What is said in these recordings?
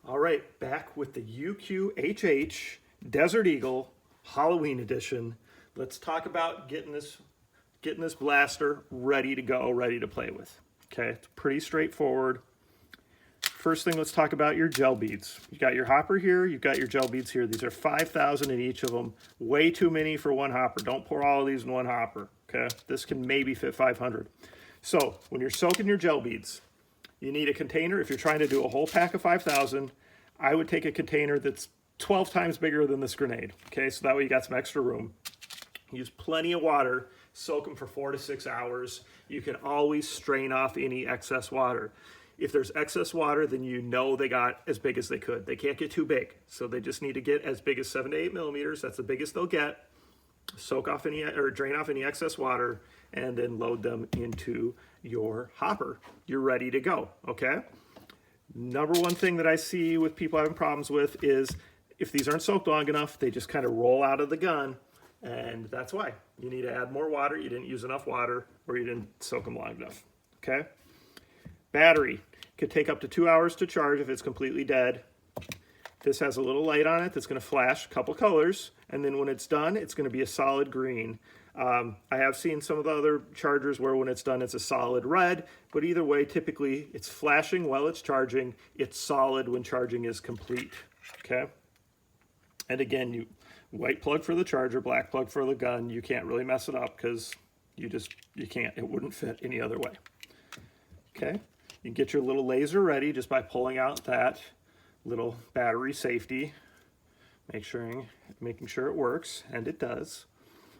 All right, back with the UQHH Desert Eagle Halloween edition. Let's talk about getting this blaster ready to go, ready to play with. Okay, it's pretty straightforward. First thing, let's talk about your gel beads. You got your hopper here, you've got your gel beads here. These are 5,000 in each of them. Way too many for one hopper. Don't pour all of these in one hopper, okay? This can maybe fit 500. So when you're soaking your gel beads, you need a container. If you're trying to do a whole pack of 5,000, I would take a container that's 12 times bigger than this grenade, okay? So that way you got some extra room. Use plenty of water, soak them for 4 to 6 hours. You can always strain off any excess water. If there's excess water, then you know they got as big as they could. They can't get too big, so they just need to get as big as 7 to 8 millimeters. That's the biggest they'll get. Soak off any, or drain off any excess water, and then load them into your hopper. You're ready to go, okay? Number one thing that I see with people having problems with is if these aren't soaked long enough, they just kind of roll out of the gun, and that's why. You need to add more water. You didn't use enough water, or you didn't soak them long enough, okay? Battery could take up to 2 hours to charge if it's completely dead. This has a little light on it that's going to flash a couple colors, and then when it's done, it's going to be a solid green. I have seen some of the other chargers where when it's done, it's a solid red, but either way, typically it's flashing while it's charging. It's solid when charging is complete, okay? And again, you white plug for the charger, black plug for the gun. You can't really mess it up because you can't. It wouldn't fit any other way, okay? You can get your little laser ready just by pulling out that little battery safety, making sure it works, and it does.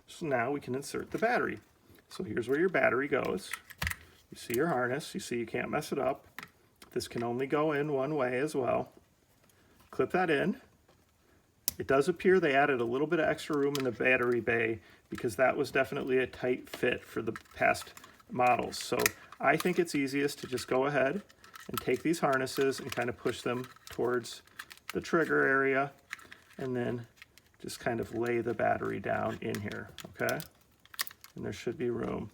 So now we can insert the battery. So here's where your battery goes. You see your harness, you see you can't mess it up. This can only go in one way as well. Clip that in. It does appear they added a little bit of extra room in the battery bay because that was definitely a tight fit for the past models. So I think it's easiest to just go ahead and take these harnesses and kind of push them towards the trigger area and then just kind of lay the battery down in here, okay? And there should be room.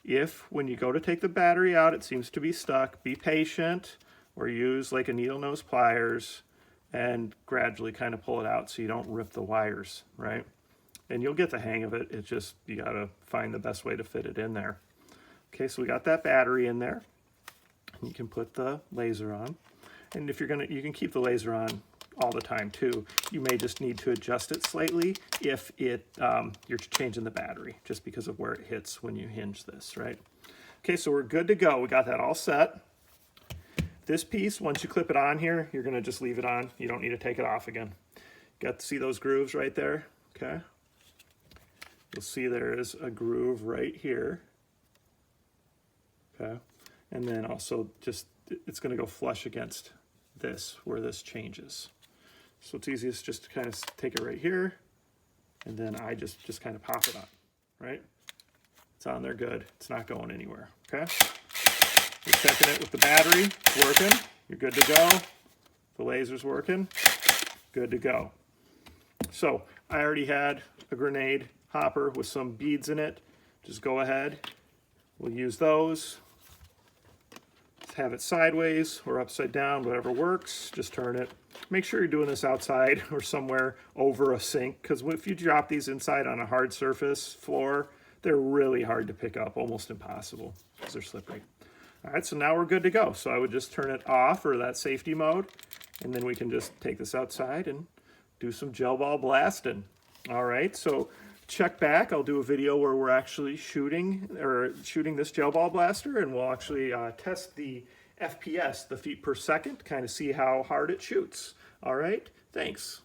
If, when you go to take the battery out, it seems to be stuck, be patient or use like a needle nose pliers and gradually kind of pull it out so you don't rip the wires, right? And you'll get the hang of it. It's just, you gotta find the best way to fit it in there. Okay, so we got that battery in there. You can put the laser on. And if you're gonna, you can keep the laser on all the time too. You may just need to adjust it slightly if you're changing the battery, just because of where it hits when you hinge this, right? Okay, so we're good to go. We got that all set. This piece, once you clip it on here, you're gonna just leave it on. You don't need to take it off again. Got to see those grooves right there, okay? You'll see there is a groove right here, okay? And then also just, it's gonna go flush against this, where this changes. So it's easiest just to kind of take it right here, and then I just kind of pop it on, right? It's on there good. It's not going anywhere, okay? We're checking it with the battery. It's working. You're good to go. The laser's working. Good to go. So I already had a grenade hopper with some beads in it. Just go ahead. We'll use those. Have it sideways or upside down, whatever works. Just turn it. Make sure you're doing this outside or somewhere over a sink, because if you drop these inside on a hard surface floor, they're really hard to pick up, almost impossible because they're slippery. All right, so now we're good to go. So I would just turn it off, or that safety mode, and then we can just take this outside and do some gel ball blasting. All right, so check back. I'll do a video where we're actually shooting this gel ball blaster, and we'll actually test the FPS, the feet per second, kind of see how hard it shoots. All right, thanks.